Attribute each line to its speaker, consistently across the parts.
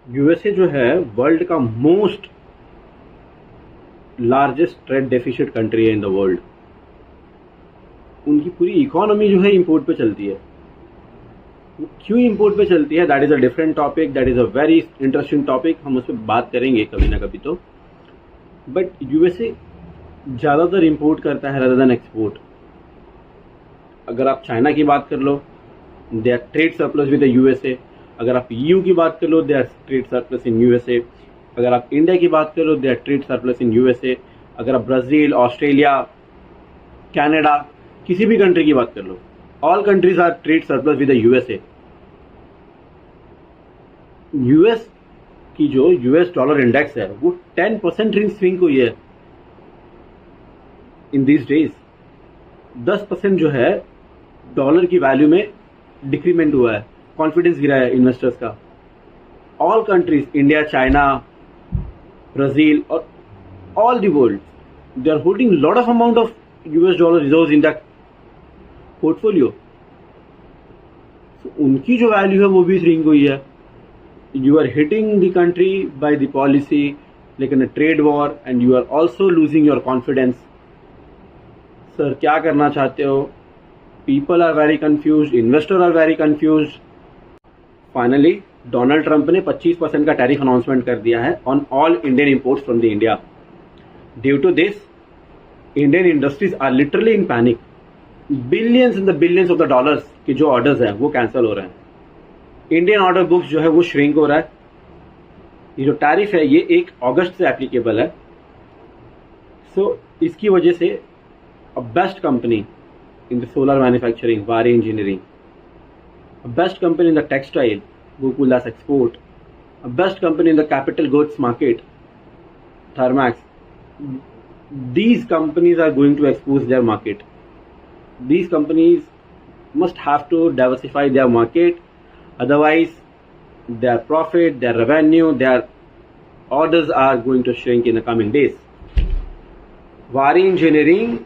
Speaker 1: USA जो है world का most largest trade deficit country है इन द वर्ल्ड। उनकी पूरी इकोनॉमी जो है इंपोर्ट पे चलती है। वो क्यों इंपोर्ट पे चलती है, that is a different topic, that is a very interesting topic, हम उस पर बात करेंगे कभी ना कभी। तो बट यूएसए ज़्यादातर इंपोर्ट करता है rather देन एक्सपोर्ट। अगर आप चाइना की बात कर लो, they are trade surplus with the USA. अगर आप ईयू की बात कर लो, they are trade surplus in USA. अगर आप इंडिया की बात कर लो, they are trade surplus in USA. अगर आप ब्राज़ील, ऑस्ट्रेलिया, कनाडा, किसी भी कंट्री की बात कर लो, all countries are trade surplus with the USA. US की जो यूएस डॉलर इंडेक्स है वो 10% रिंग स्विंग हुई है इन दीज डेज। 10% जो है डॉलर की वैल्यू में डिक्रीमेंट हुआ है, कॉन्फिडेंस गिरा है इन्वेस्टर्स का। All countries, India, China, Brazil और all the world, they are holding lot of amount of US dollar reserves in that portfolio. उनकी जो वैल्यू है वो भी श्रिंक हुई है। You are hitting the country by the policy like in a trade war and you are also losing your confidence. Sir क्या करना चाहते हो? People are very confuse, investor are very confuse. Finally Donald Trump ने 25% का tariff announcement कर दिया है on all Indian imports from the India. Due to this Indian industries are literally in panic. Billions in the billions of the dollars के जो orders हैं वो cancel हो रहे हैं। इंडियन ऑर्डर बुक्स जो है वो श्रिंक हो रहा है। ये जो टैरिफ है ये 1 अगस्त से एप्लीकेबल है। सो इसकी वजह से a best company in the solar manufacturing, Waaree Engineering, a best company in the textile, Gokuldas Export, a best company in the capital goods market, Thermax. These companies are going to expose their market. These companies must have to diversify their market, otherwise their profit, their revenue, their orders are going to shrink in the coming days. Waaree Engineering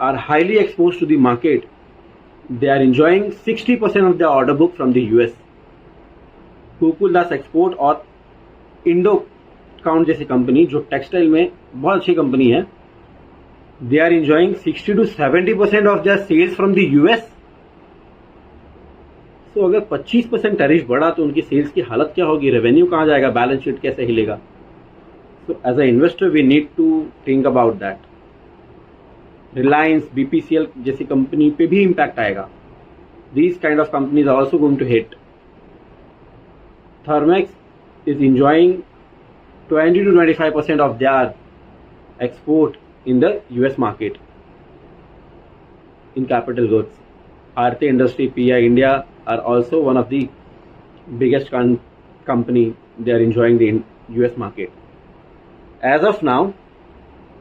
Speaker 1: are highly exposed to the market. They are enjoying 60% of their order book from the US. Gokaldas export और Indo Count जैसी company जो textile में बहुत अच्छी company है, they are enjoying 60 to 70% of their sales from the US. So अगर 25% tariff बढ़ा तो उनकी सेल्स की हालत क्या होगी, रेवेन्यू कहाँ जाएगा, बैलेंस शीट कैसे हिलेगा? So as a investor we need to think about that. Reliance, BPCL जैसी कंपनी पे भी इम्पैक्ट आएगा। These kind of companies are also going to hit. Thermax is enjoying 20 to 25% of their export in the US market in capital goods. Aarti Industry, PI India are also one of the biggest company. They are enjoying the US market. As of now,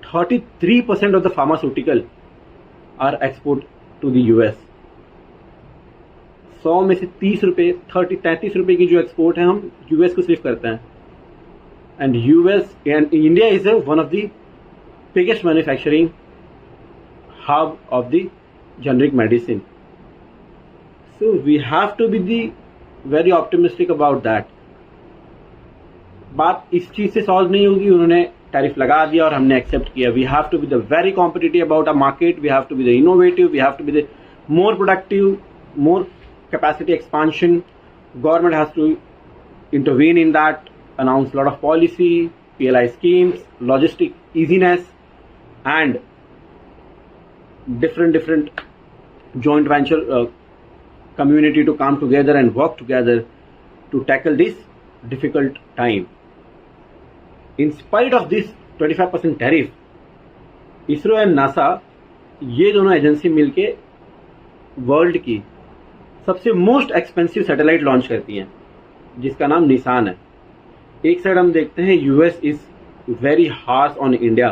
Speaker 1: 33% of the pharmaceutical are export to the US. 100 में से 30 रुपये, 33 रुपये की जो export है हम US को सिर्फ करते हैं। And US and India is one of the biggest manufacturing hub of the generic medicine. So we have to be the very optimistic about that. बात इस चीज से सॉल्व नहीं होगी, उन्होंने टैरिफ लगा दिया और हमने एक्सेप्ट किया। We have to be the very competitive about a market, we have to be the innovative, we have to be the more productive, more capacity expansion. Government has to intervene in that, announce a lot of policy, PLI schemes, logistic easiness, and different joint venture community to come together and work together to tackle this difficult time. In spite of this 25% tariff, ISRO and NASA ये दोनों agency मिलके world की सबसे most expensive satellite launch करती हैं जिसका नाम Nissan है। एक साइड हम देखते हैं US is very harsh on India,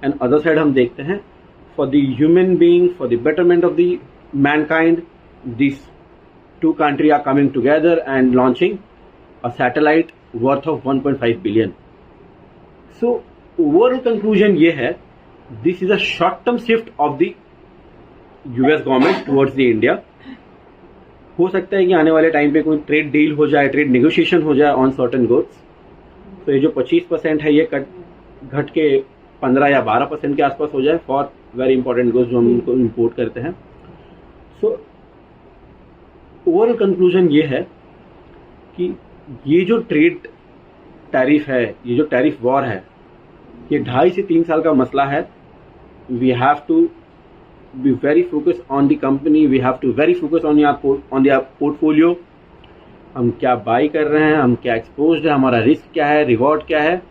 Speaker 1: and other side हम देखते हैं for the human being, for the betterment of the mankind, this two country are coming together and launching a satellite worth of 1.5 billion. So overall conclusion ये है, this is a short term shift of the US government towards the India, हो सकता है कि आने वाले time पे कोई ट्रेड डील हो जाए, ट्रेड नेगोशिएशन हो जाए ऑन सर्टेन गुड्स, तो ये जो 25% है ये घट के 15 या 12% के आसपास हो जाए फॉर वेरी इंपॉर्टेंट गुड्स जो हम उनको इम्पोर्ट करते हैं। सो ओवरऑल कंक्लूजन ये है कि ये जो ट्रेड टैरिफ है, ये जो टैरिफ वॉर है, ये 2.5 से 3 साल का मसला है। We have to be very focus on the company, we have to very focus on the portfolio. हम क्या बाई कर रहे हैं, हम क्या एक्सपोज्ड है, हमारा रिस्क क्या है, रिवॉर्ड क्या है,